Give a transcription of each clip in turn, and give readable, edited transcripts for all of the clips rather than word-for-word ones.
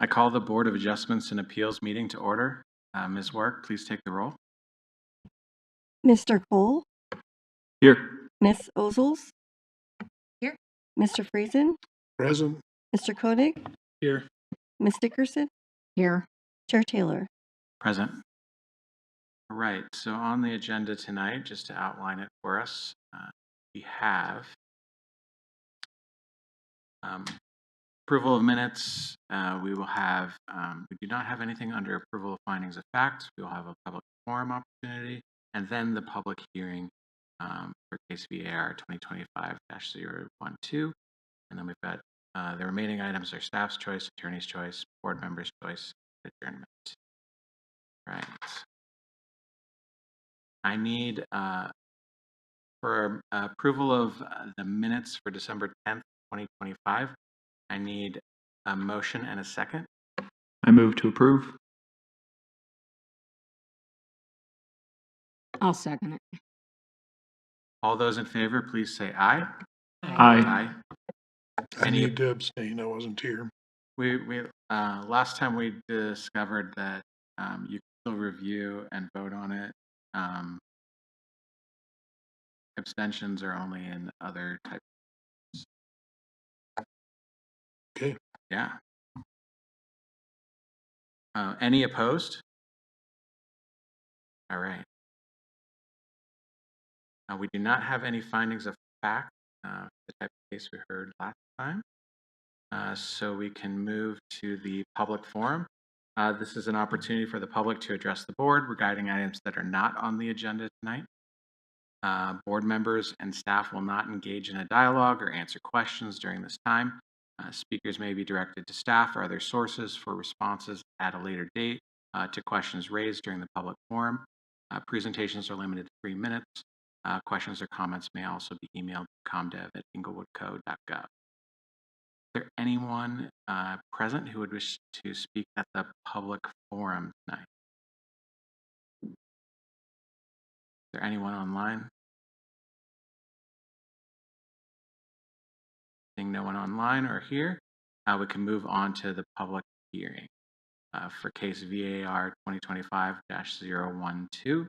I call the Board of Adjustments and Appeals meeting to order. Ms. Work, please take the roll. Mr. Cole, Here. Miss Ozels, Here. Mr. Friesen, Present. Mr. Koenig, Here. Miss Dickerson, Here. Chair Taylor. Present. All right, so on the agenda tonight, just to outline it for us, we have approval of minutes. We will have, we do not have anything under approval of findings of fact. We will have a public forum opportunity, and then the public hearing for case VAR 2025-012. And then we've got the remaining items are staff's choice, attorney's choice, board member's choice, adjournment. Right. I need for approval of the minutes for December 10th, 2025. I need a motion and a second. I move to approve. I'll second it. All those in favor, please say aye. Aye. I Any- need to abstain. I wasn't here. We last time we discovered that you can still review and vote on it. Abstentions are only in other types. Okay. Yeah. Any opposed? All right. We do not have any findings of fact, the type of case we heard last time. So we can move to the public forum. This is an opportunity for the public to address the board regarding items that are not on the agenda tonight. Board members and staff will not engage in a dialogue or answer questions during this time. Speakers may be directed to staff or other sources for responses at a later date to questions raised during the public forum. Presentations are limited to 3 minutes. Questions or comments may also be emailed to comdev@englewoodco.gov. Is there anyone present who would wish to speak at the public forum tonight? Is there anyone online? Seeing no one online or here, we can move on to the public hearing for case VAR 2025-012.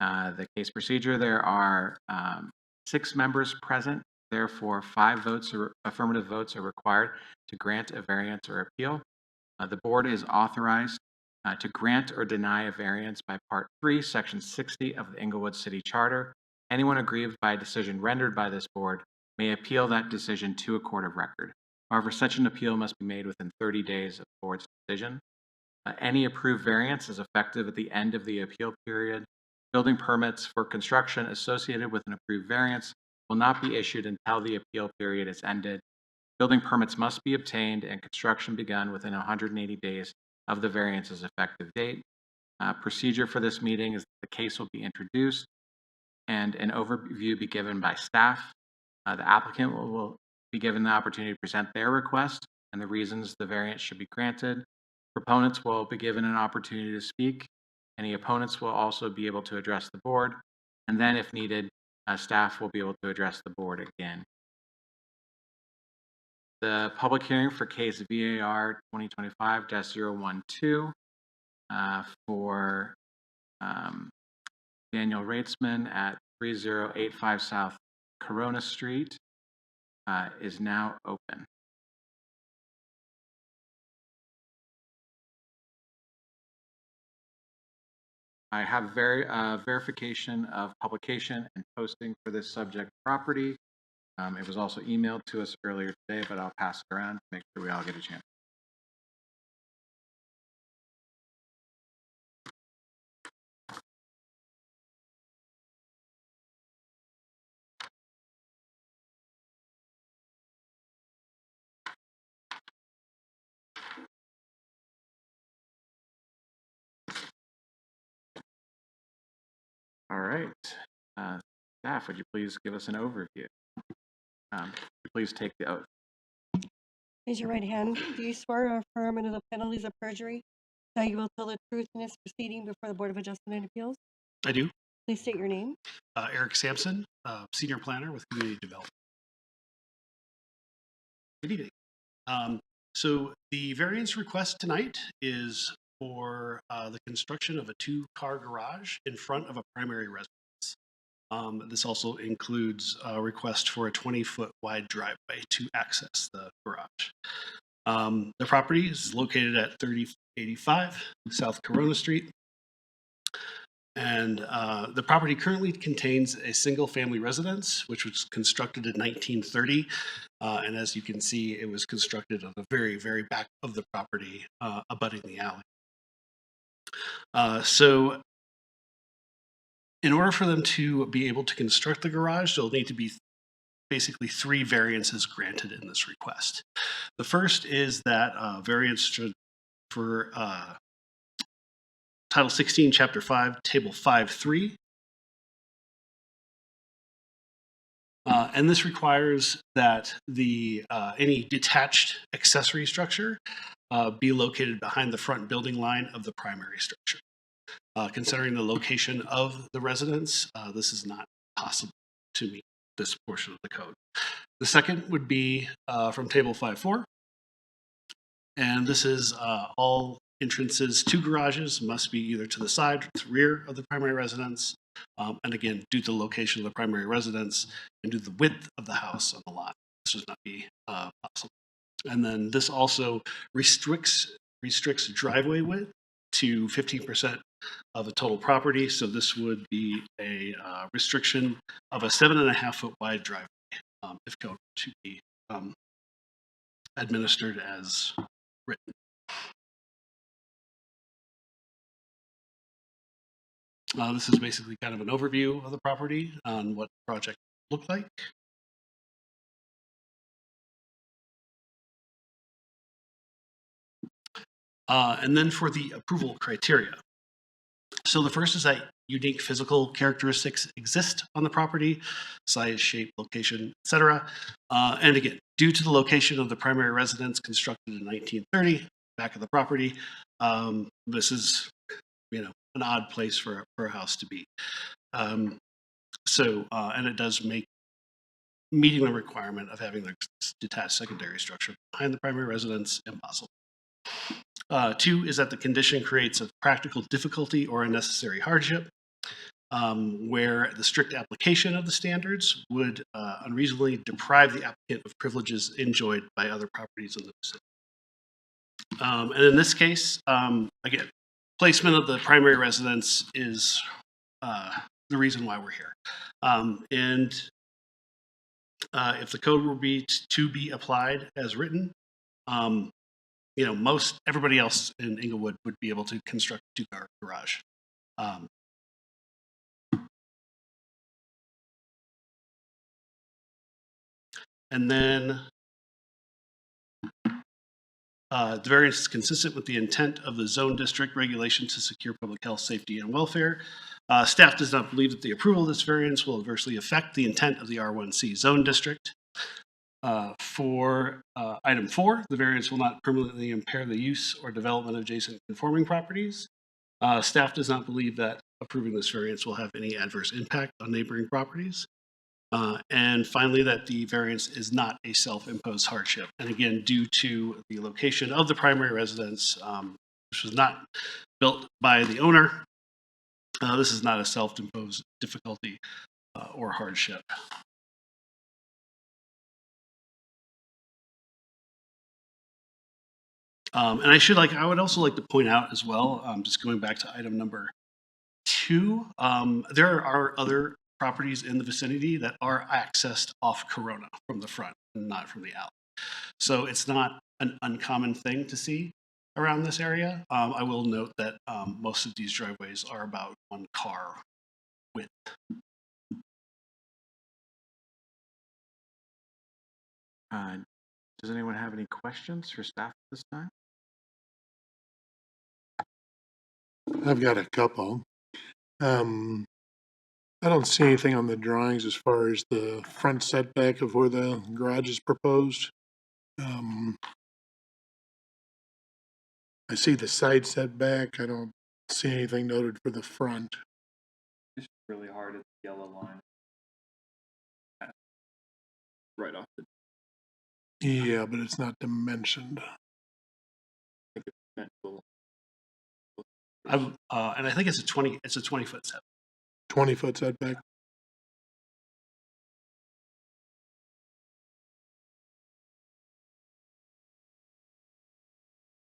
The case procedure, there are 6 members present. Therefore, 5 votes or affirmative votes are required to grant a variance or appeal. The board is authorized to grant or deny a variance by Part 3, Section 60 of the Englewood City Charter. Anyone aggrieved by a decision rendered by this board may appeal that decision to a court of record. However, such an appeal must be made within 30 days of the board's decision. Any approved variance is effective at the end of the appeal period. Building permits for construction associated with an approved variance will not be issued until the appeal period is ended. Building permits must be obtained and construction begun within 180 days of the variance's effective date. Procedure for this meeting is that the case will be introduced and an overview be given by staff. The applicant will be given the opportunity to present their request and the reasons the variance should be granted. Proponents will be given an opportunity to speak. Any opponents will also be able to address the board. And then if needed, staff will be able to address the board again. The public hearing for case VAR 2025-012 for Daniel Raetzman at 3085 South Corona Street is now open. I have verification of publication and posting for this subject property. It was also emailed to us earlier today, but I'll pass it around to make sure we all get a chance. All right. Staff, would you please give us an overview? Please take the oath. Raise your right hand. Do you swear or affirm under the penalties of perjury that you will tell the truth in this proceeding before the Board of Adjustment and Appeals? I do. Please state your name. Eric Sampson, Senior Planner with Community Development. Good evening. So the variance request tonight is for the construction of a 2-car garage in front of a primary residence. This also includes a request for a 20-foot wide driveway to access the garage. The property is located at 3085 South Corona Street. And the property currently contains a single-family residence, which was constructed in 1930. And as you can see, it was constructed on the very, very back of the property, abutting the alley. So in order for them to be able to construct the garage, there'll need to be basically 3 variances granted in this request. The first is that variance for Title 16, Chapter 5, Table 5.3. And this requires that the any detached accessory structure be located behind the front building line of the primary structure. Considering the location of the residence, this is not possible to meet this portion of the code. The second would be from Table 5.4. And this is all entrances to garages must be either to the side or to the rear of the primary residence. And again, due to the location of the primary residence and due to the width of the house on the lot, this would not be possible. And then this also restricts driveway width to 15% of the total property. So this would be a restriction of a 7.5-foot wide driveway if code to be administered as written. This is basically kind of an overview of the property on what the project looked like. And then for the approval criteria. So the first is that unique physical characteristics exist on the property, size, shape, location, etc. And again, due to the location of the primary residence constructed in 1930, back of the property, this is, an odd place for a house to be. And it does make meeting the requirement of having the detached secondary structure behind the primary residence impossible. 2 is that the condition creates a practical difficulty or unnecessary hardship, where the strict application of the standards would unreasonably deprive the applicant of privileges enjoyed by other properties in the vicinity. And in this case, again, placement of the primary residence is the reason why we're here. If the code were to be applied as written, everybody else in Englewood would be able to construct a 2-car garage. And then the variance is consistent with the intent of the zone district regulation to secure public health, safety, and welfare. Staff does not believe that the approval of this variance will adversely affect the intent of the R1C zone district. For item 4, the variance will not permanently impair the use or development of adjacent conforming properties. Staff does not believe that approving this variance will have any adverse impact on neighboring properties. And finally, that the variance is not a self-imposed hardship. And again, due to the location of the primary residence, which was not built by the owner, this is not a self-imposed difficulty or hardship. And I would also like to point out as well, just going back to item number 2, there are other properties in the vicinity that are accessed off Corona from the front and not from the alley. So it's not an uncommon thing to see around this area. I will note that most of these driveways are about 1 car width. Does anyone have any questions for staff this time? I've got a couple. I don't see anything on the drawings as far as the front setback of where the garage is proposed. I see the side setback. I don't see anything noted for the front. It's really hard at the yellow line. Right off the. Yeah, but it's not dimensioned. And I think it's a 20-foot setback. 20-foot setback.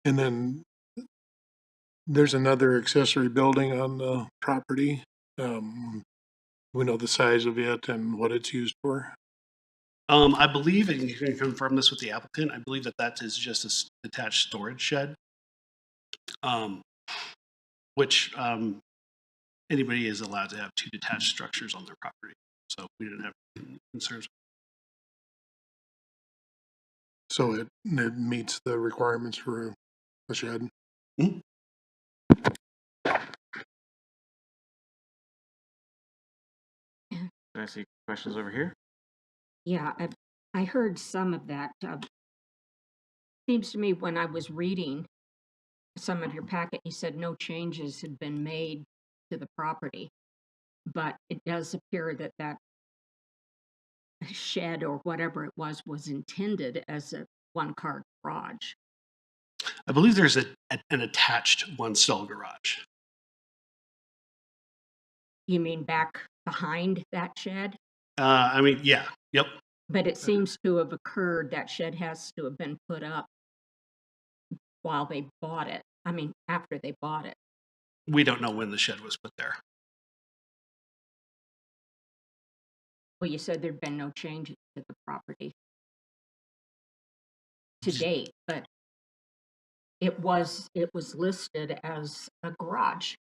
And then there's another accessory building on the property. We know the size of it and what it's used for. I believe, and you can confirm this with the applicant, I believe that is just a detached storage shed. Which anybody is allowed to have 2 detached structures on their property. So we didn't have concerns. So it meets the requirements for a shed. Mhm. Do I see questions over here? Yeah, I heard some of that. Seems to me when I was reading some of your packet, you said no changes had been made to the property. But it does appear that that shed or whatever it was intended as a one-car garage. I believe there's an attached one-stall garage. You mean back behind that shed? I mean, yeah, yep. But it seems to have occurred, that shed has to have been put up while they bought it. I mean, after they bought it. We don't know when the shed was put there. Well, you said there'd been no changes to the property to date, but it was listed as a garage.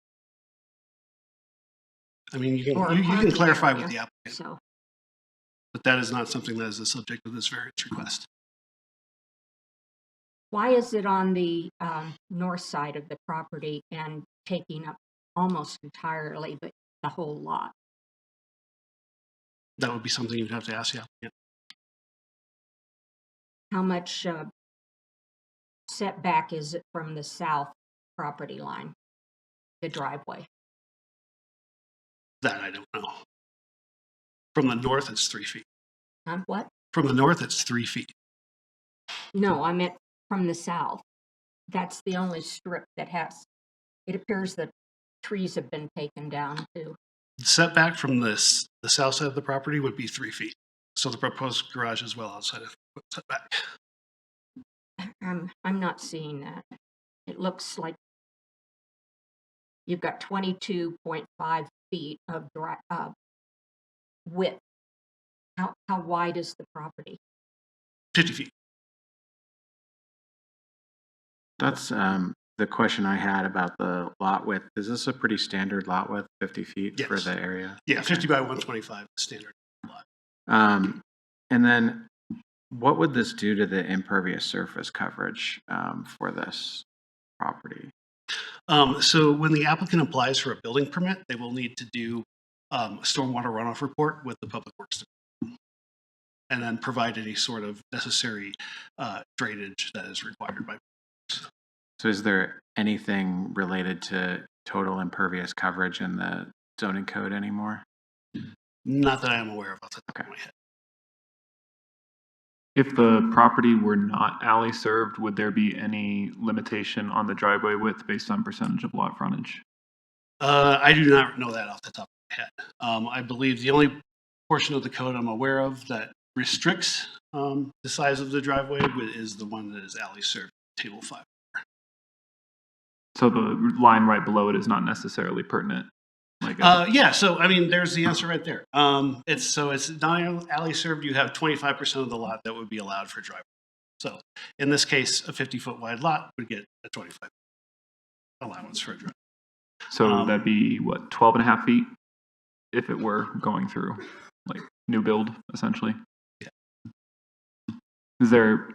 I mean, you Or a can parking clarify area, with the applicant, So, but that is not something that is the subject of this variance request. why is it on the north side of the property and taking up almost entirely the whole lot? That would be something you'd have to ask the applicant. How much setback is it from the south property line, the driveway? That I don't know. From the north, it's 3 feet. What? From the north, it's 3 feet. No, I meant from the south. That's the only strip that has, it appears that trees have been taken down too. The setback from the south side of the property would be 3 feet. So the proposed garage is well outside of setback. I'm not seeing that. It looks like you've got 22.5 feet of width. How wide is the property? 50 feet. That's the question I had about the lot width. Is this a pretty standard lot width, 50 feet for Yes. the area? Yeah, 50 by 125 is standard. And then what would this do to the impervious surface coverage for this property? So when the applicant applies for a building permit, they will need to do a stormwater runoff report with the Public Works Department, and then provide any sort of necessary drainage that is required by. So is there anything related to total impervious coverage in the zoning code anymore? Not that I am aware of off the top of my head. If the property were not alley served, would there be any limitation on the driveway width based on percentage of lot frontage? I do not know that off the top of my head. I believe the only portion of the code I'm aware of that restricts the size of the driveway is the one that is alley served, table 5. So the line right below it is not necessarily pertinent. Like Yeah, so I mean, there's the answer right there. It's not alley served. You have 25% of the lot that would be allowed for driveway. So in this case, a 50-foot wide lot would get a 25 allowance for a driveway. so that'd be what, 12 and a half feet if it were going through like new build essentially. Yeah. Is there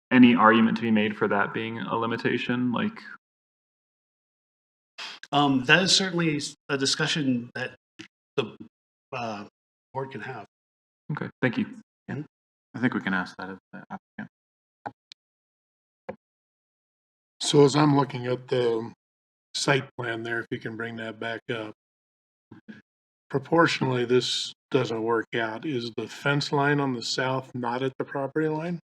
any argument to be made for that being a limitation? Like, that is certainly a discussion that the board can have. okay, thank you. I think we can ask that of the applicant. So as I'm looking at the site plan there, if you can bring that back up, proportionally, this doesn't work out. Is the fence line on the south not at the property line?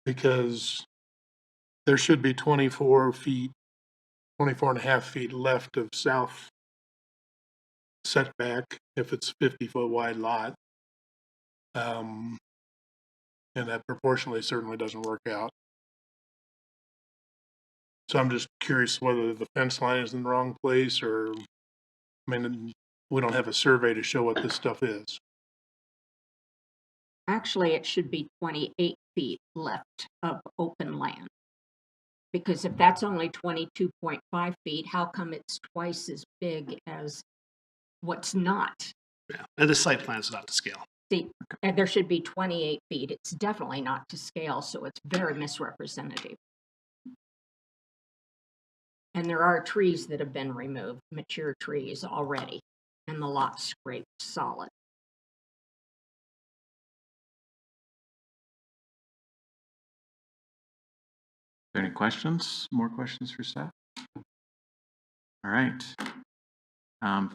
Because there should be 24 feet, 24 and a half feet left of south setback if it's 50-foot wide lot. And that proportionally certainly doesn't work out. So I'm just curious whether the fence line is in the wrong place or, I mean, we don't have a survey to show what this stuff is. Actually, it should be 28 feet left of open land. Because if that's only 22.5 feet, how come it's twice as big as what's not? Yeah, and the site plan is not to scale. See, and there should be 28 feet. It's definitely not to scale, so it's very misrepresentative. And there are trees that have been removed, mature trees already, and the lot's scraped solid. Are there any questions? More questions for staff? All right.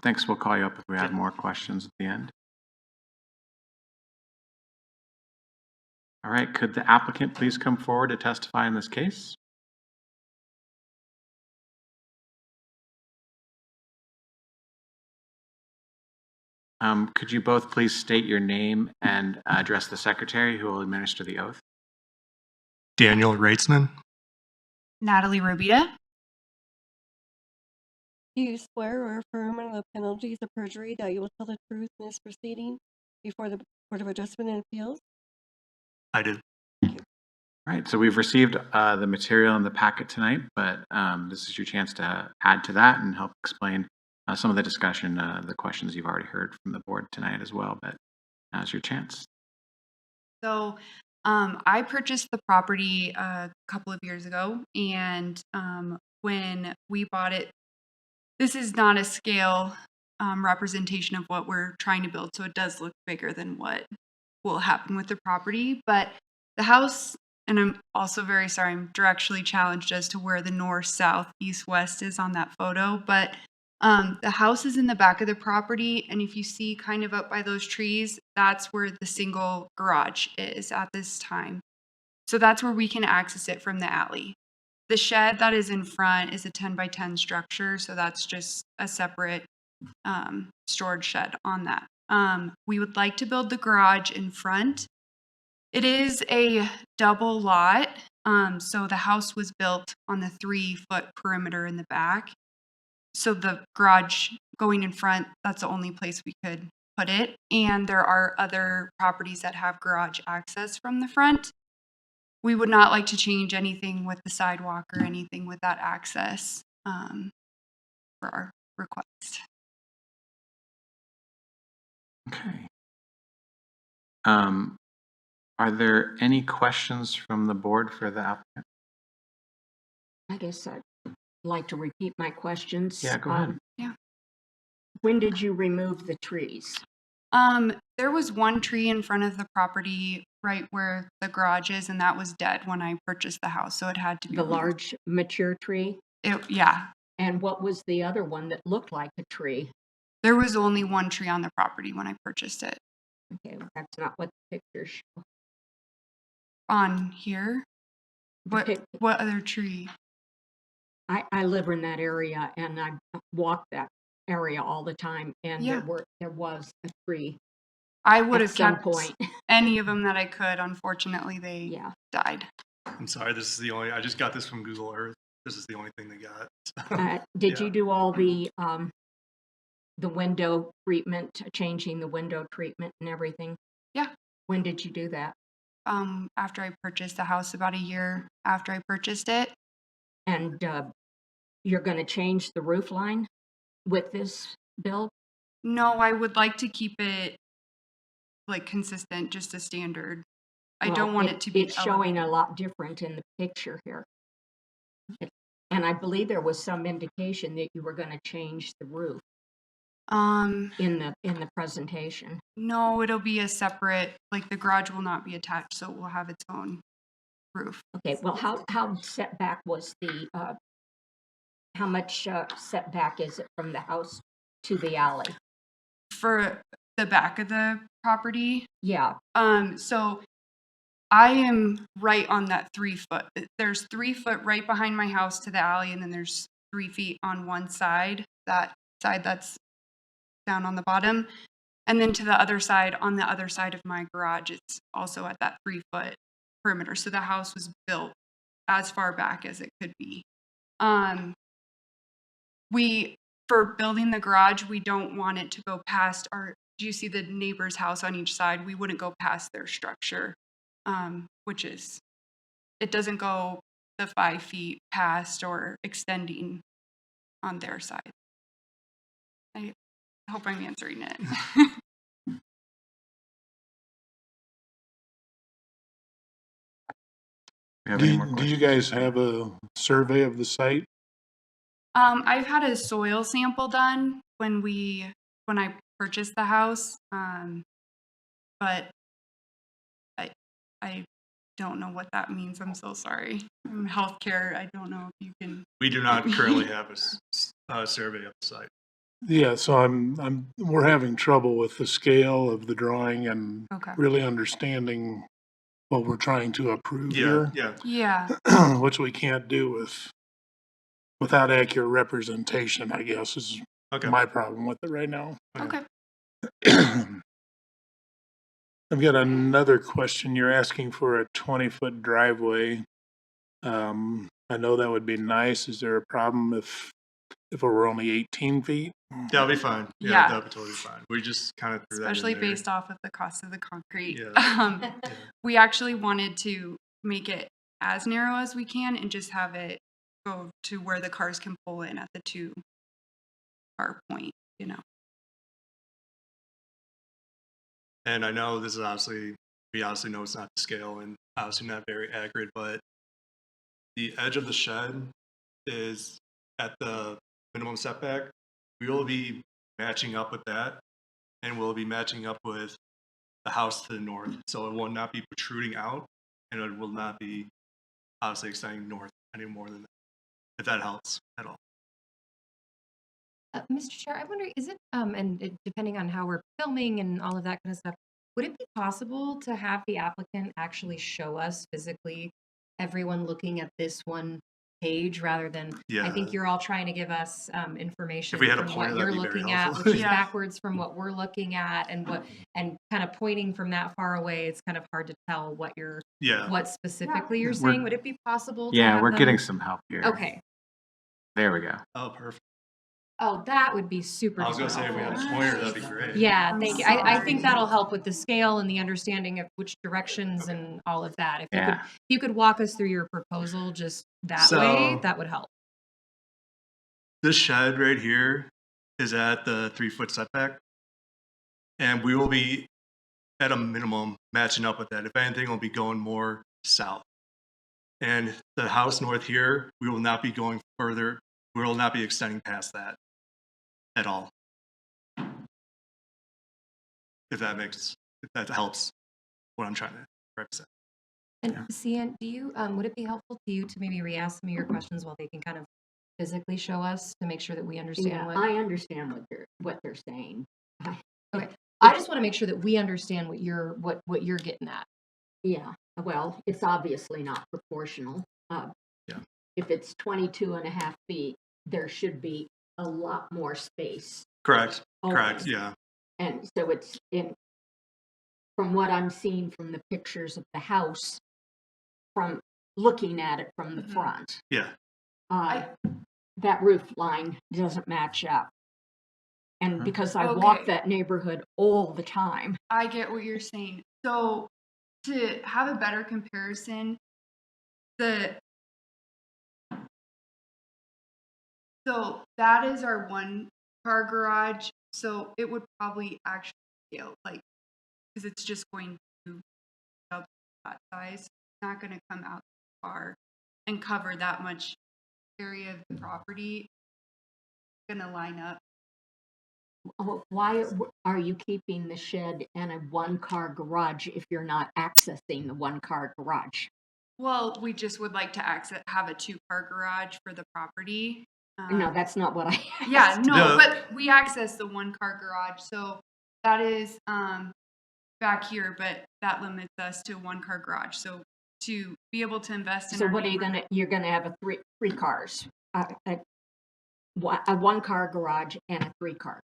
Thanks. We'll call you up if we have more questions at the end. All right. Could the applicant please come forward to testify in this case? Could you both please state your name and address the secretary who will administer the oath? Daniel Raetzman. Natalie Robita. Do you swear or affirm under the penalties of perjury that you will tell the truth in this proceeding before the Board of Adjustment and Appeals? I do. All right, so we've received the material in the packet tonight, but this is your chance to add to that and help explain some of the discussion, the questions you've already heard from the board tonight as well, but now's your chance. So I purchased the property a couple of years ago, and when we bought it, this is not a scale representation of what we're trying to build, so it does look bigger than what will happen with the property. But the house, and I'm also very sorry, I'm directionally challenged as to where the north, south, east, west is on that photo, but the house is in the back of the property, and if you see kind of up by those trees, that's where the single garage is at this time. So that's where we can access it from the alley. The shed that is in front is a 10 by 10 structure, so that's just a separate storage shed on that. We would like to build the garage in front. It is a double lot, so the house was built on the 3-foot perimeter in the back. So the garage going in front, that's the only place we could put it. And there are other properties that have garage access from the front. We would not like to change anything with the sidewalk or anything with that access for our request. Okay. Are there any questions from the board for the applicant? I guess I'd like to repeat my questions. Yeah, go ahead. Yeah. When did you remove the trees? There was one tree in front of the property right where the garage is, and that was dead when I purchased the house, so it had to be The removed. large mature tree? Yeah. And what was the other one that looked like a tree? There was only one tree on the property when I purchased it. Okay, that's not what the pictures show. On here? pic- What other tree? I live in that area and I walk that area all the time, and Yeah. there was a tree I would at have some kept point. any of them that I could. Unfortunately, they Yeah. died. I'm sorry, this is the only, I just got this from Google Earth. This is the only thing they got. Did Yeah. you do all the window treatment, changing the window treatment and everything? Yeah. When did you do that? After I purchased the house, about a year after I purchased it. And you're going to change the roof line with this build? No, I would like to keep it like consistent, just a standard. I Well, don't want it to be It's showing elevated. a lot different in the picture here. And I believe there was some indication that you were going to change the roof in the presentation. No, it'll be a separate, like the garage will not be attached, so it will have its own roof. Okay, well, how setback was how much setback is it from the house to the alley? For the back of the property, Yeah, so I am right on that 3 foot. There's 3 foot right behind my house to the alley, and then there's 3 feet on one side, that side that's down on the bottom. And then to the other side, on the other side of my garage, it's also at that 3 foot perimeter. So the house was built as far back as it could be. For building the garage, we don't want it to go past do you see the neighbor's house on each side? We wouldn't go past their structure, it doesn't go the 5 feet past or extending on their side. I hope I'm answering it. We have Do any you, more do questions? you guys have a survey of the site? I've had a soil sample done when I purchased the house, but I don't know what that means. I'm so sorry. I'm healthcare. I don't know if you can. We do not currently have a survey of the site. Yeah, so we're having trouble with the scale of the drawing and Okay. really understanding what we're trying to approve Yeah, here, Yeah. which we can't do without accurate representation, I guess, is Okay. my problem with it right now. Okay. I've got another question. You're asking for a 20-foot driveway. I know that would be nice. Is there a problem if it were only 18 feet? That'll be fine. Yeah, Yeah. that'll be totally fine. We just kind of threw that in Especially there. based off of the cost of the concrete. Yeah. We actually wanted to make it as narrow as we can and just have it go to where the cars can pull in at the 2-car point, And I know this is we obviously know it's not to scale and obviously not very accurate, but the edge of the shed is at the minimum setback. We will be matching up with that, and we'll be matching up with the house to the north. So it will not be protruding out, and it will not be obviously extending north any more than that, if that helps at all. Mr. Chair, I wonder, is it, depending on how we're filming and all of that kind of stuff, would it be possible to have the applicant actually show us physically everyone looking at this one page rather than, I think you're all trying to give us information If we had a from pointer, what you're that'd be very looking at, helpful. which is Yeah. backwards from what we're looking at, and kind of pointing from that far away, it's kind of hard to tell what specifically you're saying. Would it be possible to Yeah, have we're them- getting some help here. Okay. There we go. Oh, perfect. Oh, that would be super. I was gonna say if we had a pointer, that'd be great. Yeah, I'm thank you. I sorry. think that'll help with the scale and the understanding of which directions and all of that. If Yeah. you could walk us through your proposal just that So- way, that would help. This shed right here is at the 3-foot setback, and we will be at a minimum matching up with that. If anything, we'll be going more south. And the house north here, we will not be going further. We will not be extending past that at all. If that helps what I'm trying to represent. And Cian, do you would it be helpful to you to maybe re-ask some of your questions while they can kind of physically show us to make sure that we understand Yeah, what? I understand what they're saying. Okay. I just want to make sure that we understand what you're getting at. Yeah, well, it's obviously not proportional. Yeah. If it's 22.5 feet, there should be a lot more space. Correct. Okay. Correct. Yeah. And so from what I'm seeing from the pictures of the house, from looking at it from the front, Yeah. that roof line doesn't match up. And because I Okay. walk that neighborhood all the time. I get what you're saying. So to have a better comparison, so that is our 1-car garage. So it would probably actually scale, because it's just going to double that size. It's not going to come out far and cover that much area of the property. It's going to line up. Why are you keeping the shed and a 1-car garage if you're not accessing the 1-car garage? Well, we just would like to have a 2-car garage for the property. No, that's not what I asked. Yeah, no, No. but we access the 1-car garage, so that is back here, but that limits us to a 1-car garage. So to be able to invest in So our what are neighborhood- you're gonna have a three cars, a 1-car garage and a 3-car.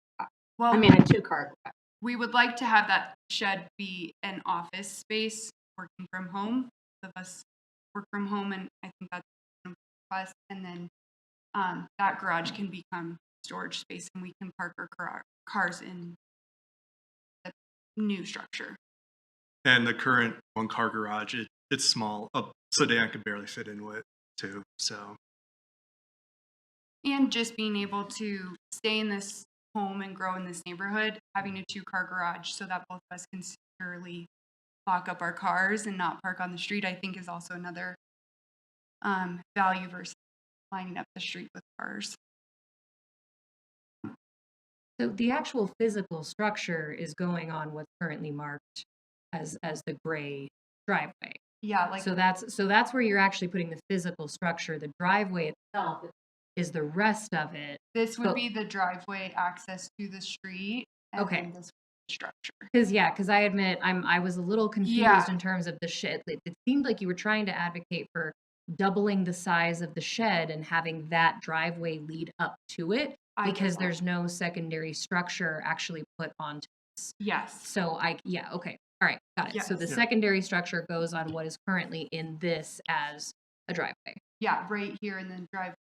Well, I mean, a 2-car garage. we would like to have that shed be an office space, working from home. Both of us work from home, and I think that's a request. And then that garage can become storage space, and we can park our cars in the new structure. And the current 1-car garage, it's small. A sedan could barely fit in with too. So And just being able to stay in this home and grow in this neighborhood, having a 2-car garage so that both of us can securely lock up our cars and not park on the street, I think is also another value versus lining up the street with cars. So the actual physical structure is going on what's currently marked as the gray driveway. Yeah, like So that's where you're actually putting the physical structure. The driveway itself is the rest of it. this would So- be the driveway access to the street. And Okay. then this structure. Because I admit I was a little confused Yeah. in terms of the shed. It seemed like you were trying to advocate for doubling the size of the shed and having that driveway lead up to it I get because that. there's no secondary structure actually put onto this. Yes. So okay. All right, got it. So the Yes. secondary structure goes on what is currently in this as a driveway. Yeah, right here, and then drive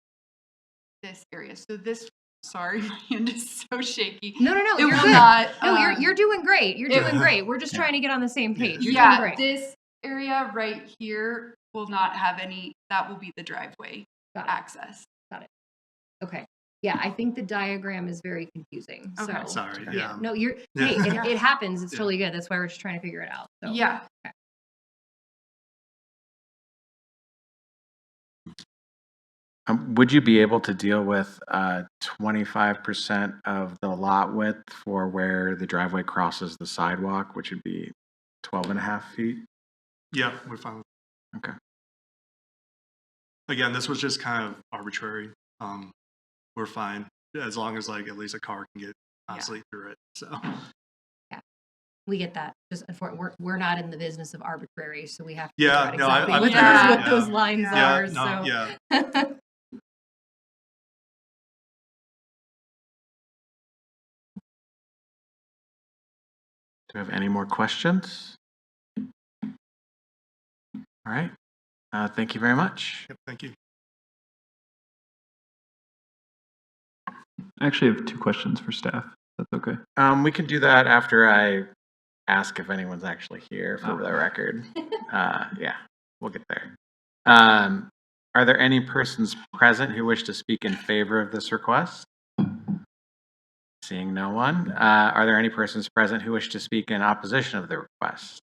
this area. So this, sorry, my hand is so shaky. No, It you're will good. not. No, you're doing great. You're it- doing great. We're just trying to get on the same page. You're doing Yeah, great. this area right here will not have any. That will be the driveway Got it. access. Okay. Yeah, I think the diagram is very confusing. Okay. So, sorry. yeah. No, you're. Yeah. Hey, it happens. It's Yeah. totally good. That's why we're just trying to figure it out. So. Yeah. Would you be able to deal with 25% of the lot width for where the driveway crosses the sidewalk, which would be 12.5 feet? yeah, we're fine with Okay. Again, this was just kind of arbitrary. We're fine as long as like at least a car can get honestly through it. So We get that. Just we're not in the business of arbitrary, so we have to Yeah, figure out no, exactly I what figured, those lines yeah, are. no, So. yeah. Do we have any more questions? All right. Thank you very much. Yep, thank you. I actually have 2 questions for staff. That's okay. We can do that after I ask if anyone's actually here for the record. Yeah, we'll get there. Are there any persons present who wish to speak in favor of this request? Seeing no one. Are there any persons present who wish to speak in opposition of the request?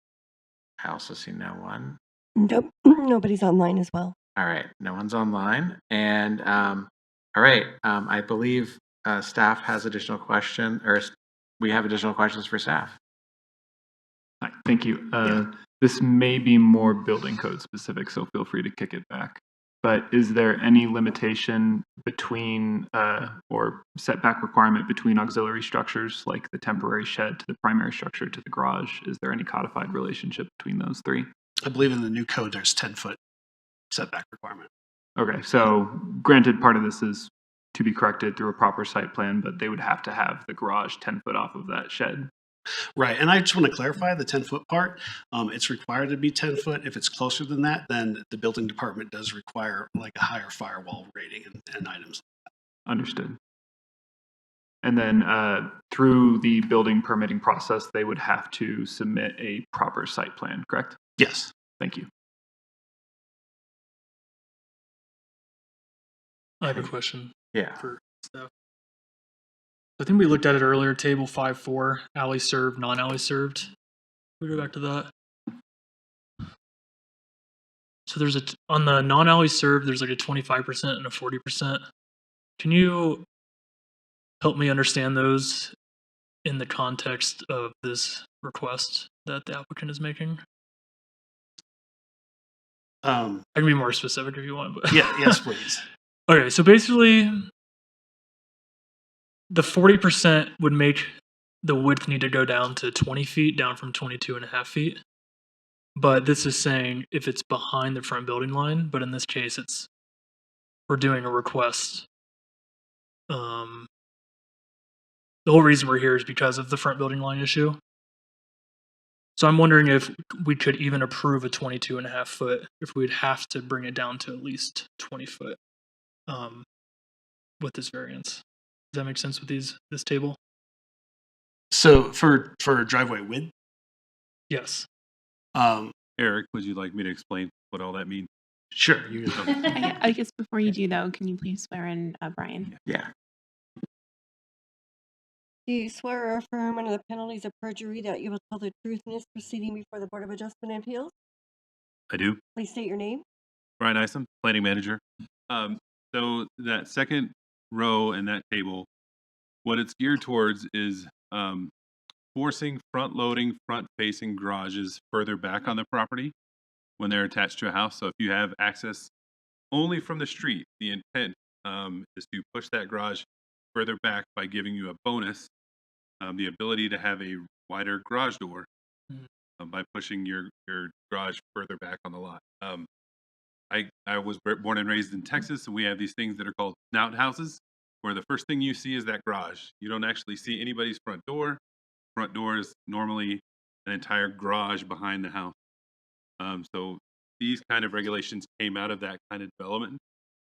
I also see no one. Nope, nobody's online as well. All right, no one's online. And all right, I believe staff has additional question, or we have additional questions for staff. Hi, thank you. This may be more building code specific, so feel free to kick it back. But is there any limitation between or setback requirement between auxiliary structures, like the temporary shed to the primary structure to the garage? Is there any codified relationship between those 3? I believe in the new code, there's 10-foot setback requirement. Okay, so granted, part of this is to be corrected through a proper site plan, but they would have to have the garage 10 foot off of that shed. Right, and I just want to clarify the 10-foot part. It's required to be 10 foot. If it's closer than that, then the building department does require like a higher firewall rating and items. Understood. And then through the building permitting process, they would have to submit a proper site plan, correct? Yes. Thank you. I have a question Yeah. for staff. I think we looked at it earlier, table 5.4, alley served, non-alley served. We go back to that. So there's on the non-alley served, there's like a 25% and a 40%. Can you help me understand those in the context of this request that the applicant is making? I can be more specific if you want. But Yes, please. Okay, so basically, the 40% would make the width need to go down to 20 feet, down from 22.5 feet. But this is saying if it's behind the front building line, but in this case, we're doing a request. The whole reason we're here is because of the front building line issue. So I'm wondering if we could even approve a 22.5 foot, if we'd have to bring it down to at least 20 foot with this variance. Does that make sense with this table? So for driveway width, Yes. Eric, would you like me to explain what all that means? Sure. You can I guess before you do, though, can you please swear in Brian? Yeah. Do you swear or affirm under the penalties of perjury that you will tell the truth in this proceeding before the Board of Adjustment and Appeals? I do. Please state your name. Brian Isom, planning manager. So that second row in that table, what it's geared towards is forcing front-loading, front-facing garages further back on the property when they're attached to a house. So if you have access only from the street, the intent is to push that garage further back by giving you a bonus, the ability to have a wider garage door by pushing your garage further back on the lot. I was born and raised in Texas, and we have these things that are called snout houses, where the first thing you see is that garage. You don't actually see anybody's front door. Front door is normally an entire garage behind the house. So these kind of regulations came out of that kind of development,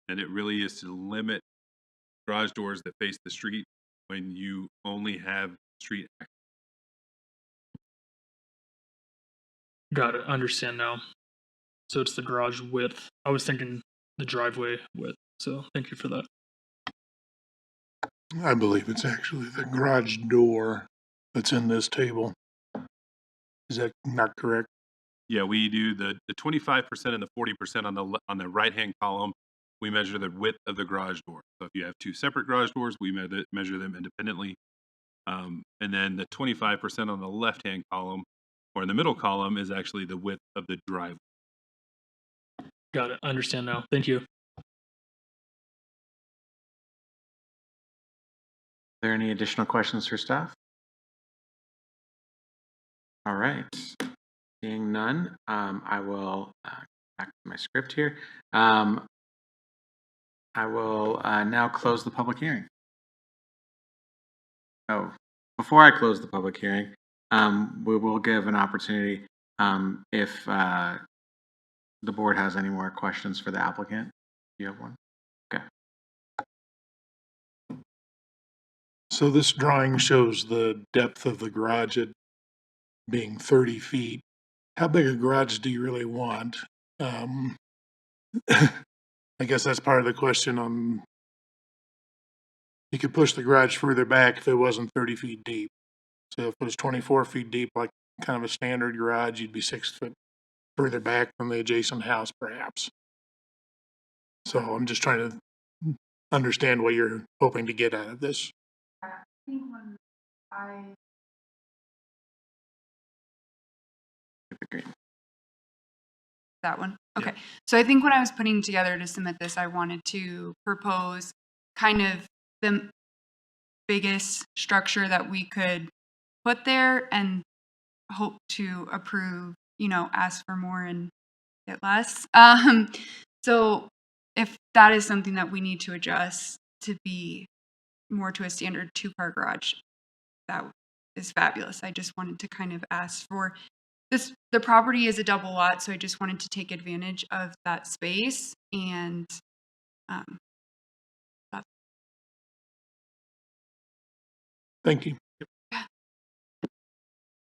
and it really is to limit garage doors that face the street when you only have street access. Got it. Understand now. So it's the garage width. I was thinking the driveway width. So thank you for that. I believe it's actually the garage door that's in this table. Is that not correct? Yeah, we do the 25% and the 40% on the right-hand column. We measure the width of the garage door. So if you have two separate garage doors, we measure them independently. And then the 25% on the left-hand column, or in the middle column, is actually the width of the driveway. Got it. I understand now. Thank you. Are there any additional questions for staff? All right. Seeing none, I will back to my script here. I will now close the public hearing. Oh, before I close the public hearing, we will give an opportunity if the board has any more questions for the applicant. Do you have one? Okay. So this drawing shows the depth of the garage at being 30 feet. How big a garage do you really want? I guess that's part of the question. You could push the garage further back if it wasn't 30 feet deep. So if it was 24 feet deep, like kind of a standard garage, you'd be 6 foot further back from the adjacent house, perhaps. So I'm just trying to understand what you're hoping to get out of this. I think when that one. Okay. Yeah. So I think when I was putting together to submit this, I wanted to propose kind of the biggest structure that we could put there and hope to approve, ask for more and get less. So if that is something that we need to adjust to be more to a standard 2-car garage, that is fabulous. I just wanted to kind of ask for this. The property is a double lot, so I just wanted to take advantage of that space and Thank you.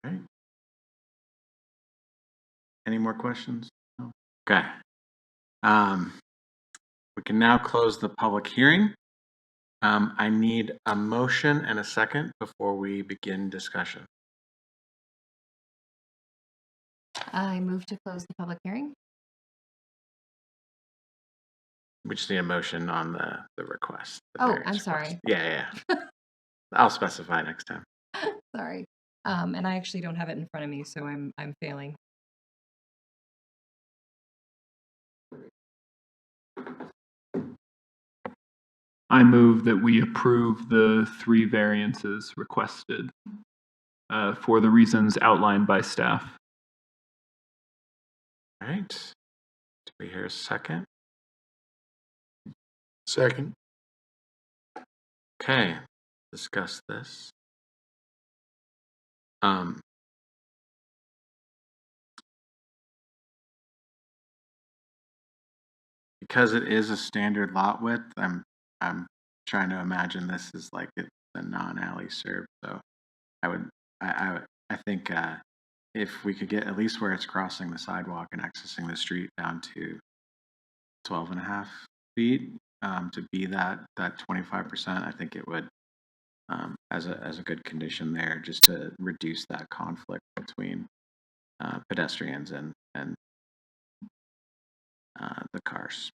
Okay. Any more questions? No? Okay. We can now close the public hearing. I need a motion and a second before we begin discussion. I move to close the public hearing. We just need a motion on the request. Oh, variance I'm request. sorry. Yeah. I'll specify next time. Sorry. And I actually don't have it in front of me, so I'm failing. I move that we approve the 3 variances requested for the reasons outlined by staff. All right. Do we hear a second? Second. Okay, discuss this. Because it is a standard lot width, I'm trying to imagine this is like it's a non-alley served. So I think if we could get at least where it's crossing the sidewalk and accessing the street down to 12.5 feet to be that 25%, I think it would as a good condition there, just to reduce that conflict between pedestrians and the cars.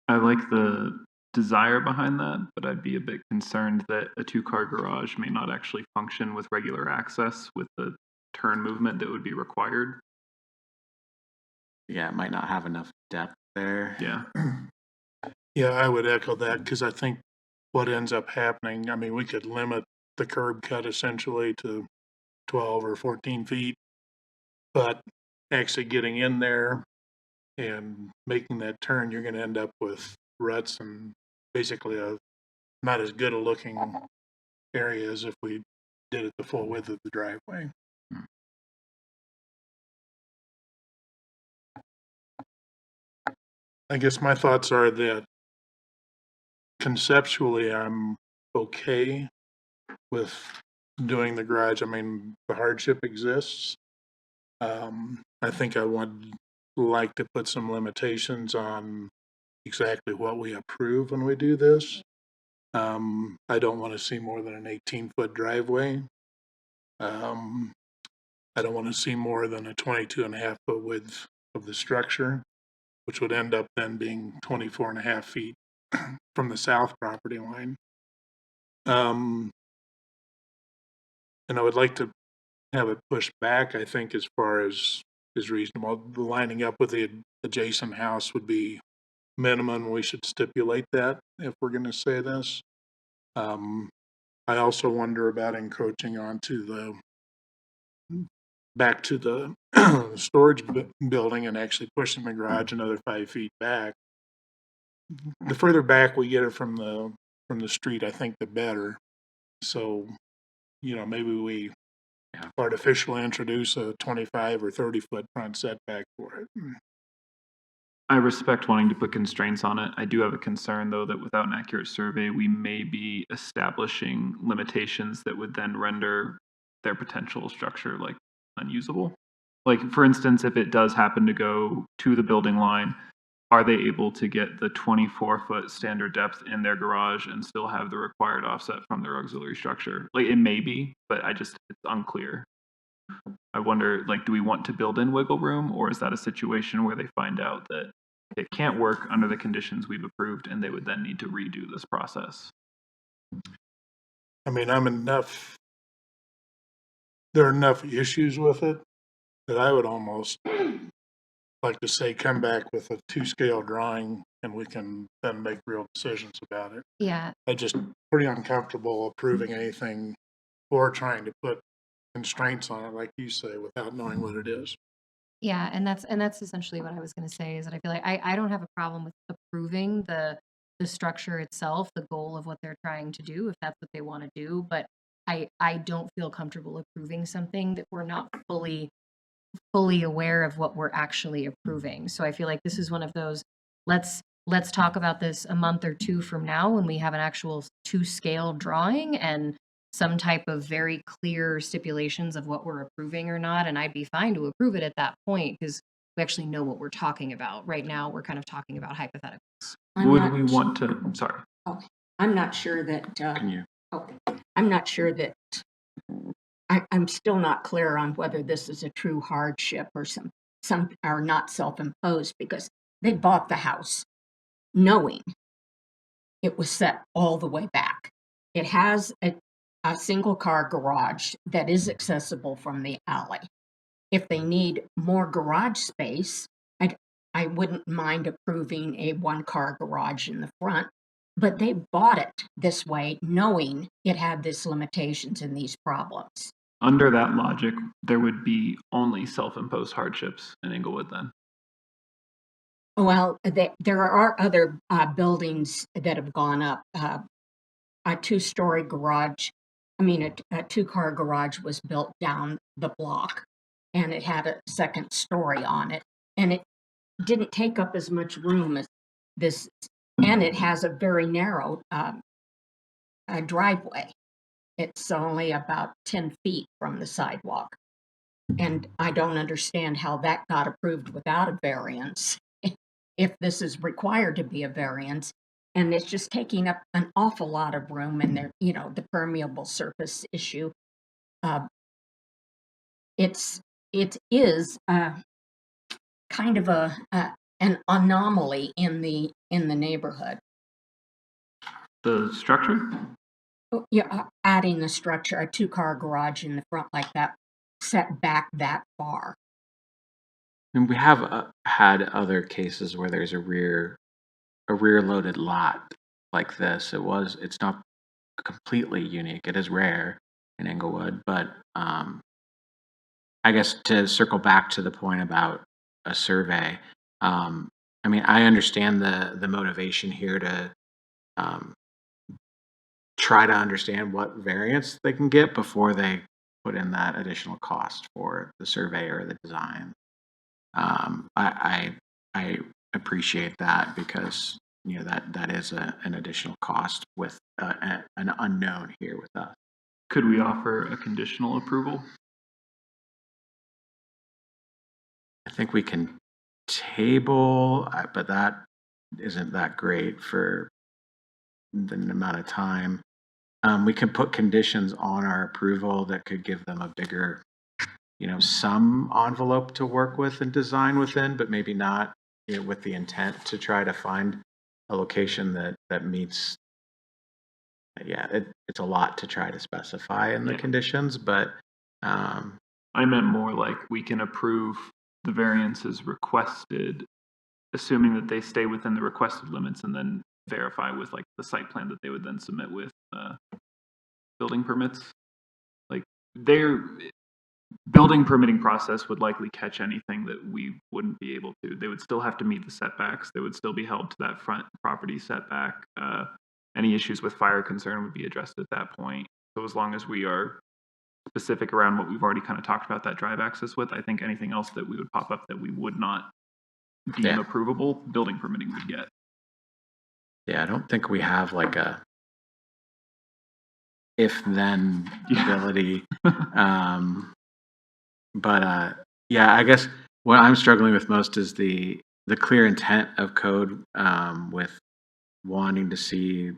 I like the desire behind that, but I'd be a bit concerned that a 2-car garage may not actually function with regular access with the turn movement that would be required. Yeah, it might not have enough depth there. Yeah. Yeah, I would echo that because I think what ends up happening, I mean, we could limit the curb cut essentially to 12 or 14 feet, but actually getting in there and making that turn, you're going to end up with ruts and basically a not as good a looking area as if we did it the full width of the driveway. I guess my thoughts are that conceptually I'm okay with doing the garage. I mean, the hardship exists. I think I would like to put some limitations on exactly what we approve when we do this. I don't want to see more than an 18-foot driveway. I don't want to see more than a 22.5-foot width of the structure, which would end up then being 24.5 feet from the south property line. And I would like to have it pushed back, I think, as far as is reasonable. Lining up with the adjacent house would be minimum. We should stipulate that if we're going to say this. I also wonder about encroaching onto back to the storage building and actually pushing the garage another 5 feet back. The further back we get it from the street, I think the better. So, maybe we artificially introduce a 25 or 30-foot front setback for it. I respect wanting to put constraints on it. I do have a concern, though, that without an accurate survey, we may be establishing limitations that would then render their potential structure unusable. Like, for instance, if it does happen to go to the building line, are they able to get the 24-foot standard depth in their garage and still have the required offset from their auxiliary structure? Like, it may be, but it's unclear. I wonder, do we want to build in wiggle room, or is that a situation where they find out that it can't work under the conditions we've approved and they would then need to redo this process? I mean, there are enough issues with it that I would almost like to say come back with a 2-scale drawing and we can then make real decisions about it. Yeah. I'm just pretty uncomfortable approving anything or trying to put constraints on it, like you say, without knowing what it is. Yeah, and that's essentially what I was going to say, is that I feel like I don't have a problem with approving the structure itself, the goal of what they're trying to do, if that's what they want to do, but I don't feel comfortable approving something that we're not fully aware of what we're actually approving. So I feel like this is one of those, let's talk about this a month or two from now when we have an actual 2-scale drawing and some type of very clear stipulations of what we're approving or not, and I'd be fine to approve it at that point because we actually know what we're talking about. Right now, we're kind of talking about hypotheticals. Would we want to, sorry. Okay. I'm not sure that, Can you? okay. I'm not sure that, I'm still not clear on whether this is a true hardship or some are not self-imposed, because they bought the house knowing it was set all the way back. It has a single car garage that is accessible from the alley. If they need more garage space, I wouldn't mind approving a 1-car garage in the front, but they bought it this way knowing it had these limitations and these problems. under that logic, there would be only self-imposed hardships in Englewood then. Well, there are other buildings that have gone up. A two-story garage, a two-car garage was built down the block, and it had a second story on it, and it didn't take up as much room as this, and it has a very narrow driveway. It's only about 10 feet from the sidewalk, and I don't understand how that got approved without a variance. If this is required to be a variance, and it's just taking up an awful lot of room, and there, the permeable surface issue. It is kind of an anomaly in the neighborhood. The structure? Yeah, adding a structure, a two-car garage in the front like that, set back that far. And we have had other cases where there's a rear loaded lot like this. It's not completely unique. It is rare in Englewood, but I guess to circle back to the point about a survey, I understand the motivation here to try to understand what variance they can get before they put in that additional cost for the survey or the design. I appreciate that because that is an additional cost with an unknown here with us. Could we offer a conditional approval? I think we can table, but that isn't that great for the amount of time. We can put conditions on our approval that could give them a bigger, some envelope to work with and design within, but maybe not with the intent to try to find a location that meets. It's a lot to try to specify in the conditions, but I meant more like we can approve the variances requested, assuming that they stay within the requested limits, and then verify with like the site plan that they would then submit with building permits. Like their building permitting process would likely catch anything that we wouldn't be able to. They would still have to meet the setbacks. They would still be held to that front property setback. Any issues with fire concern would be addressed at that point. So as long as we are specific around what we've already kind of talked about that drive access with, I think anything else that we would pop up that we would not deem approvable, building permitting would get. Yeah, I don't think we have like a if-then ability. But I guess what I'm struggling with most is the clear intent of code with wanting to see,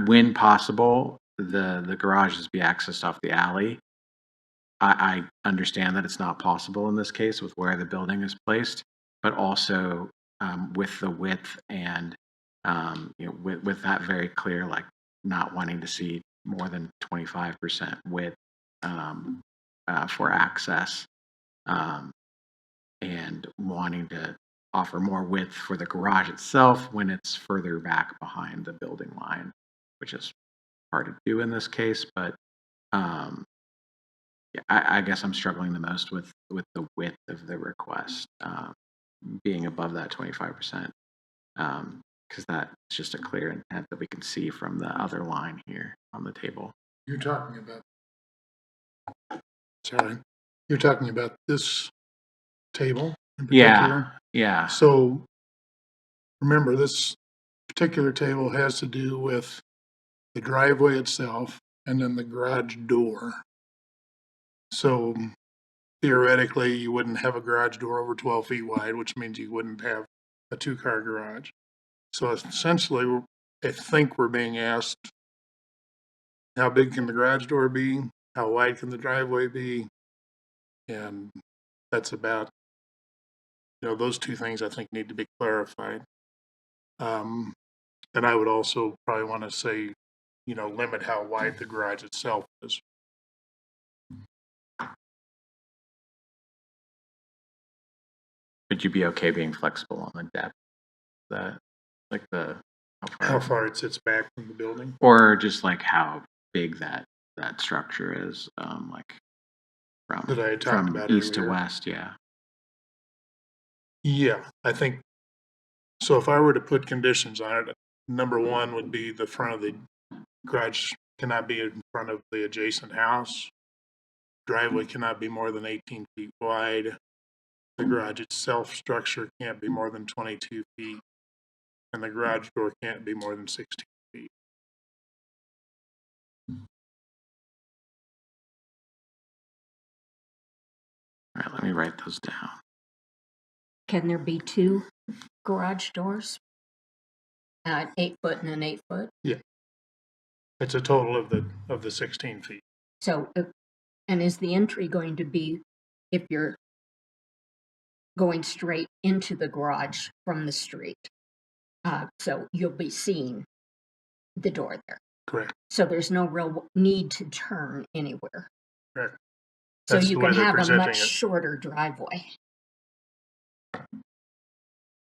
when possible, the garages be accessed off the alley. I understand that it's not possible in this case with where the building is placed, but also with the width and with that very clear, like not wanting to see more than 25% width for access, and wanting to offer more width for the garage itself when it's further back behind the building line, which is hard to do in this case, but I guess I'm struggling the most with the width of the request being above that 25%, because that's just a clear intent that we can see from the other line here on the table. You're talking about this table in particular? Yeah. So remember, this particular table has to do with the driveway itself and then the garage door. So theoretically, you wouldn't have a garage door over 12 feet wide, which means you wouldn't have a two-car garage. So essentially, I think we're being asked, how big can the garage door be? How wide can the driveway be? And that's about, those two things I think need to be clarified. And I would also probably want to say, limit how wide the garage itself is. Would you be okay being flexible on the depth? How far it sits back from the building? Or just like how big that that structure is, like That I had talked from about east to earlier. west, yeah. Yeah, I think, so if I were to put conditions on it, number one would be the front of the garage cannot be in front of the adjacent house. Driveway cannot be more than 18 feet wide. The garage itself structure can't be more than 22 feet. And the garage door can't be more than 16 feet. All right, let me write those down. Can there be 2 garage doors? 8 foot and an 8 foot? Yeah. It's a total of the 16 feet. So, and is the entry going to be, if you're going straight into the garage from the street? So you'll be seeing the door there. Correct. So there's no real need to turn anywhere. Correct. So That's you the way can they're have a presenting much it. shorter driveway.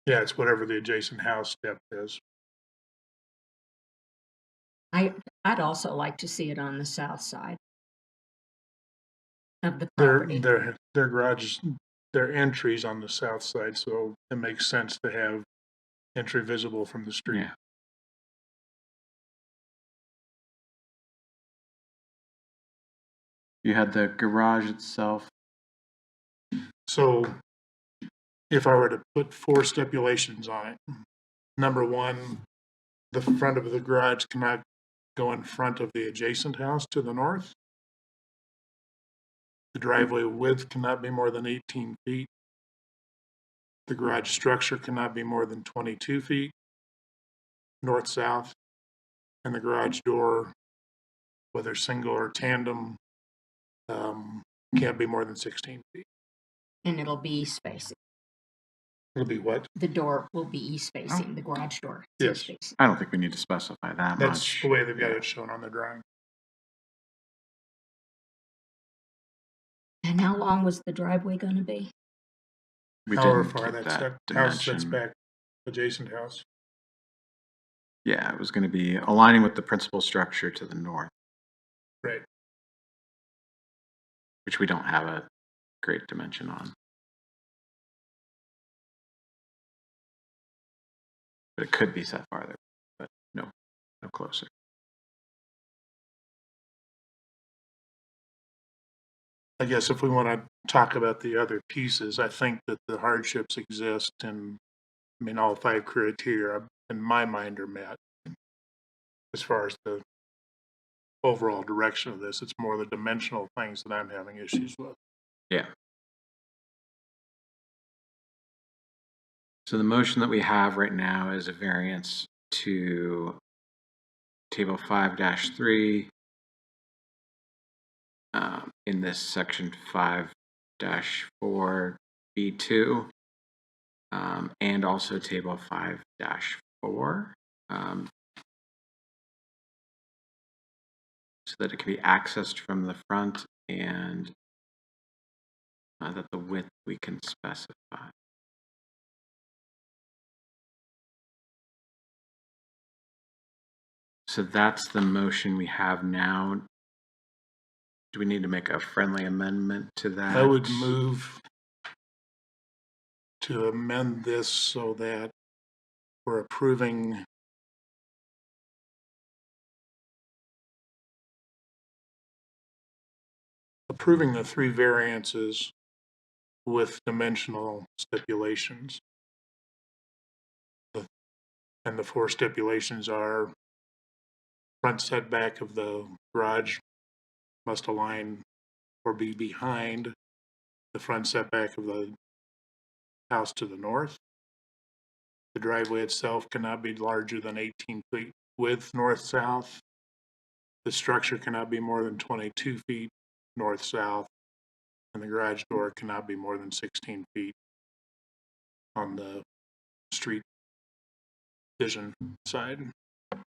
Yeah, it's whatever the adjacent house depth is. I'd also like to see it on the south side of the Their property. garages, their entries on the south side, so it makes sense to have entry visible from the street. Yeah. You had the garage itself. So if I were to put 4 stipulations on it, number one, the front of the garage cannot go in front of the adjacent house to the north. The driveway width cannot be more than 18 feet. The garage structure cannot be more than 22 feet, north-south. And the garage door, whether single or tandem, can't be more than 16 feet. And it'll be east facing. It'll be what? The door will be east facing, the garage door. Is Yes. east facing. I don't think we need to specify that That's much. the way they've got it shown on the drawing. And how long was the driveway going to be? We However didn't far keep that house sets dimension. back, adjacent house. Yeah, it was going to be aligning with the principal structure to the north, Right. which we don't have a great dimension on. But it could be set farther, but no closer. I guess if we want to talk about the other pieces, I think that the hardships exist, and I mean, all 5 criteria in my mind are met. As far as the overall direction of this, it's more the dimensional things that I'm having issues with. Yeah. So the motion that we have right now is a variance to table 5-3 in this section 5-4B2 and also table 5-4 so that it can be accessed from the front and that the width we can specify. So that's the motion we have now. Do we need to make a friendly amendment to that? I would move to amend this so that we're approving the 3 variances with dimensional stipulations. And the 4 stipulations are front setback of the garage must align or be behind the front setback of the house to the north. The driveway itself cannot be larger than 18 feet width north-south. The structure cannot be more than 22 feet north-south. And the garage door cannot be more than 16 feet on the street vision side.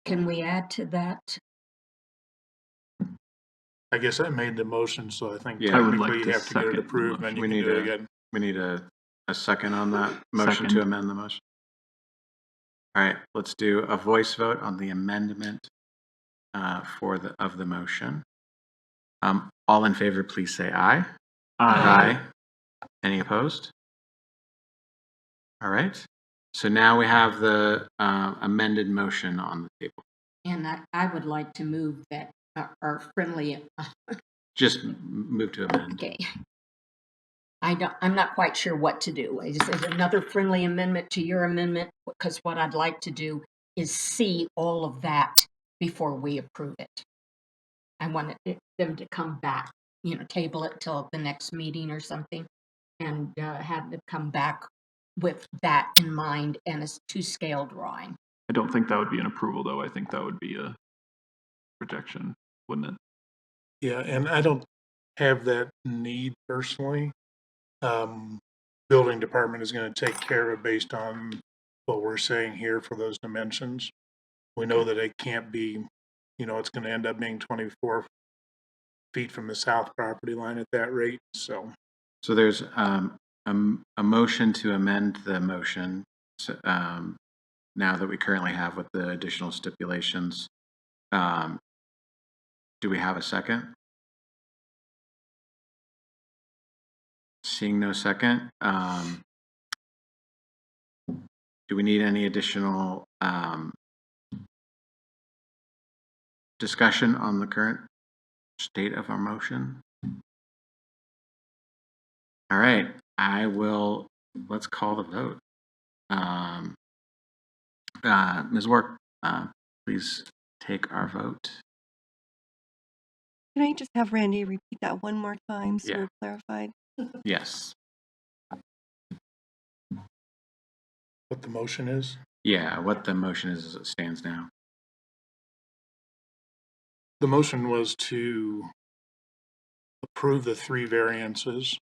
Can we add to that? I guess I made the motion, so I think Yeah. I would like technically you to have to get it second the approved, then you motion. can We do it need again. We need a second on that motion to Second. amend the motion. All right, let's do a voice vote on the amendment of the motion. All in favor, please say aye. Aye. Any opposed? All right. So now we have the amended motion on the table. And I would like to move that our friendly, Just move to amend. okay. I'm not quite sure what to do. I just said another friendly amendment to your amendment, because what I'd like to do is see all of that before we approve it. I want them to come back, table it till the next meeting or something, and have them come back with that in mind and a to-scale drawing. I don't think that would be an approval, though. I think that would be a rejection, wouldn't it? Yeah, and I don't have that need personally. Building department is gonna take care of it based on what we're saying here for those dimensions. We know that it can't be, it's gonna end up being 24 feet from the south property line at that rate, so. So there's a motion to amend the motion now that we currently have with the additional stipulations. Do we have a second? Seeing no second, do we need any additional discussion on the current state of our motion? All right, let's call the vote. Ms. Work, please take our vote. Can I just have Randy repeat that one more time so Yeah. we're clarified? Yes. What the motion is? Yeah, what the motion is as it stands now. The motion was to approve the 3 variances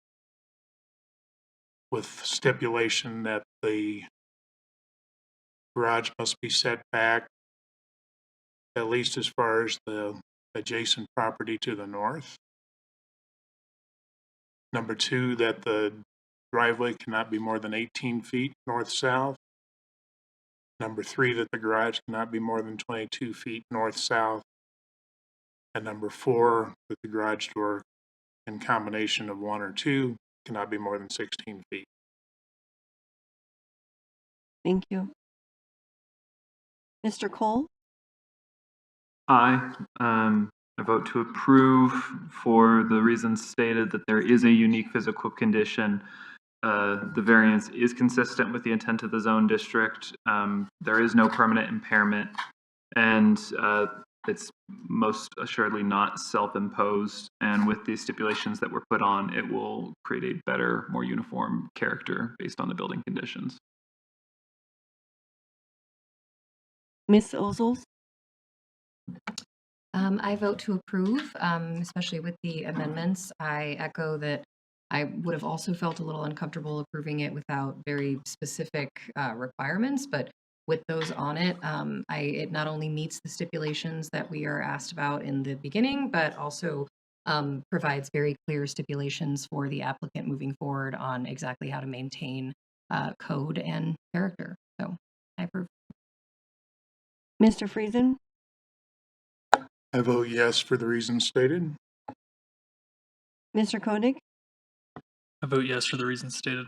with stipulation that the garage must be set back at least as far as the adjacent property to the north. Number 2, that the driveway cannot be more than 18 feet north-south. Number 3, that the garage cannot be more than 22 feet north-south. And number 4, that the garage door in combination of 1 or 2 cannot be more than 16 feet. Thank you. Mr. Cole? Aye. I vote to approve for the reasons stated that there is a unique physical condition. The variance is consistent with the intent of the zone district. There is no permanent impairment, and it's most assuredly not self-imposed. And with the stipulations that were put on, it will create a better, more uniform character based on the building conditions. Ms. Ozels? I vote to approve, especially with the amendments. I echo that I would have also felt a little uncomfortable approving it without very specific requirements, but with those on it, it not only meets the stipulations that we are asked about in the beginning, but also provides very clear stipulations for the applicant moving forward on exactly how to maintain code and character. So I approve. Mr. Friesen? I vote yes for the reasons stated. Mr. Koenig? I vote yes for the reasons stated.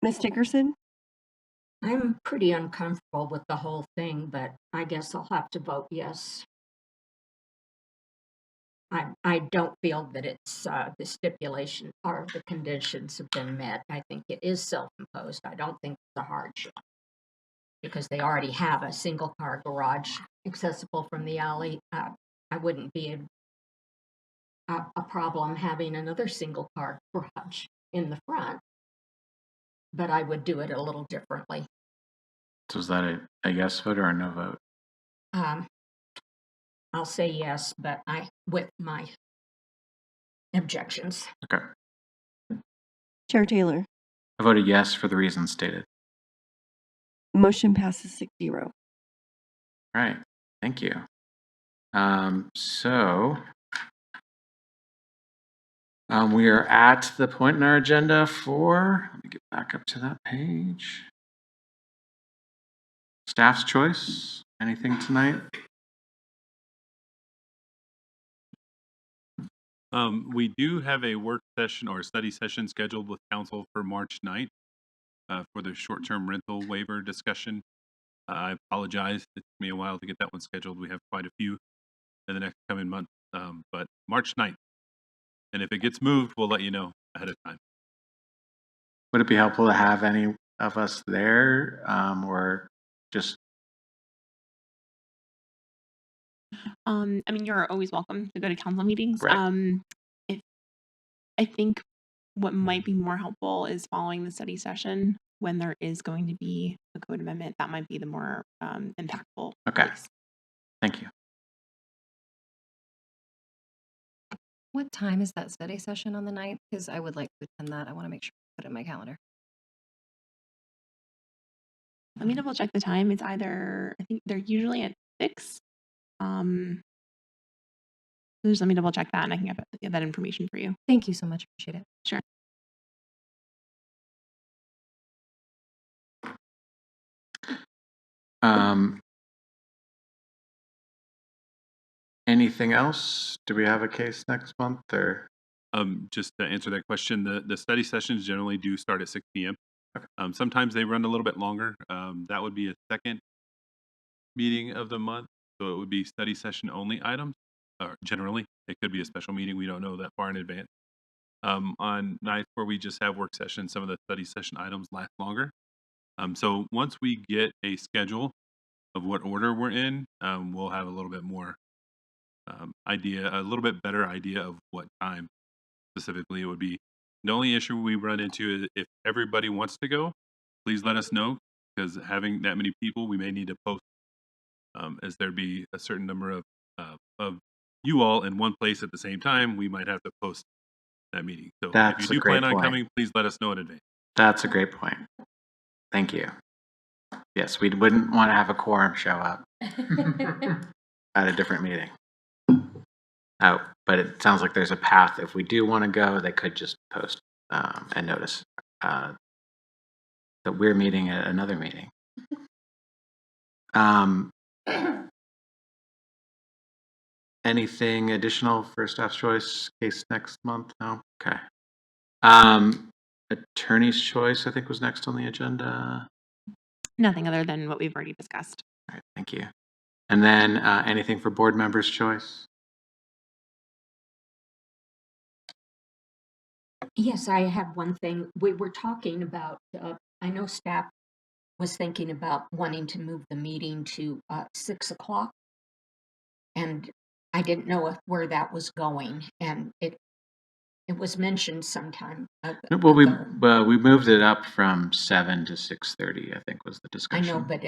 Ms. Dickerson? I'm pretty uncomfortable with the whole thing, but I guess I'll have to vote yes. I don't feel that it's the stipulation or the conditions have been met. I think it is self-imposed. I don't think it's a hardship because they already have a single-car garage accessible from the alley. I wouldn't be a problem having another single-car garage in the front, but I would do it a little differently. So is that a yes vote or a no vote? I'll say yes, but with my objections. Okay. Chair Taylor? I voted yes for the reasons stated. Motion passes 6-0. All right. Thank you. We are at the point in our agenda for, let me get back up to that page. Staff's choice. Anything tonight? We do have a work session or study session scheduled with council for March 9th for the short-term rental waiver discussion. I apologize. It took me a while to get that one scheduled. We have quite a few in the next coming month, but March 9th. And if it gets moved, we'll let you know ahead of time. Would it be helpful to have any of us there, or just? I mean, you're always welcome to go to council meetings. Right. If I think what might be more helpful is following the study session when there is going to be a code amendment. That might be the more impactful. Okay. Place. Thank you. What time is that study session on the 9th? Because I would like to attend that. I want to make sure I put it in my calendar. Let me double check the time. It's either, I think they're usually at 6. Just let me double check that and I can get that information for you. Thank you so much. Appreciate it. Sure. Anything else? Do we have a case next month or? Just to answer that question, the study sessions generally do start at 6 p.m. Sometimes they run a little bit longer. That would be a second meeting of the month. So it would be study session only items. Or generally, it could be a special meeting. We don't know that far in advance. On nights where we just have work sessions, some of the study session items last longer. So once we get a schedule of what order we're in, we'll have a little bit more a little bit better idea of what time specifically it would be. The only issue we run into is if everybody wants to go, please let us know, because having that many people, we may need to post as there be a certain number of you all in one place at the same time. We might have to post that meeting. So That's if you do plan on coming, please let us know in advance. That's a great point. Thank you. Yes, we wouldn't want to have a quorum show up at a different meeting. Oh, but it sounds like there's a path. If we do want to go, they could just post and notice that we're meeting at another meeting. Anything additional for staff's choice case next month? No? Okay. Attorney's choice, I think, was next on the agenda. Nothing other than what we've already discussed. All right, thank you. And then anything for board members' choice? Yes, I have one thing. We were talking about, I know staff was thinking about wanting to move the meeting to 6 o'clock. And I didn't know where that was going. And it was mentioned sometime. Well, we moved it up from 7 to 6:30, I think was the discussion. I know, but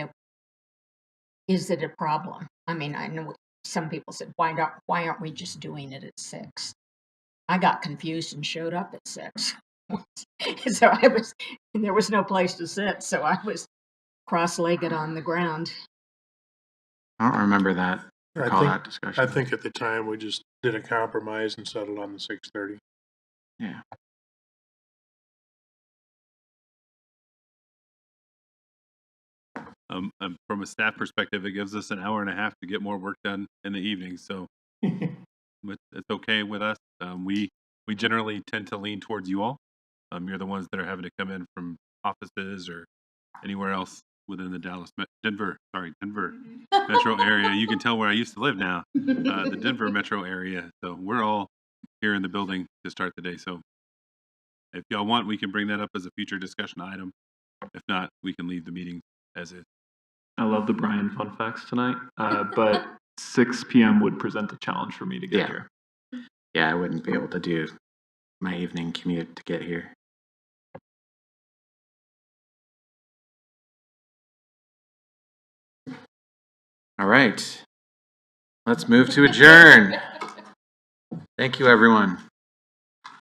is it a problem? I mean, I know some people said, why aren't we just doing it at 6? I got confused and showed up at 6. So there was no place to sit. So I was cross-legged on the ground. I don't remember that. That discussion. I think at the time we just did a compromise and settled on the 6:30. Yeah. From a staff perspective, it gives us an hour and a half to get more work done in the evening. So it's okay with us. We generally tend to lean towards you all. You're the ones that are having to come in from offices or anywhere else within the Denver metro area. You can tell where I used to live now, the Denver metro area. So we're all here in the building to start the day. So if y'all want, we can bring that up as a future discussion item. If not, we can leave the meeting as is. I love the Brian fun facts tonight, but 6 p.m. would present a challenge for me to get here. Yeah, I wouldn't be able to do my evening commute to get here. All right. Let's move to adjourn. Thank you, everyone.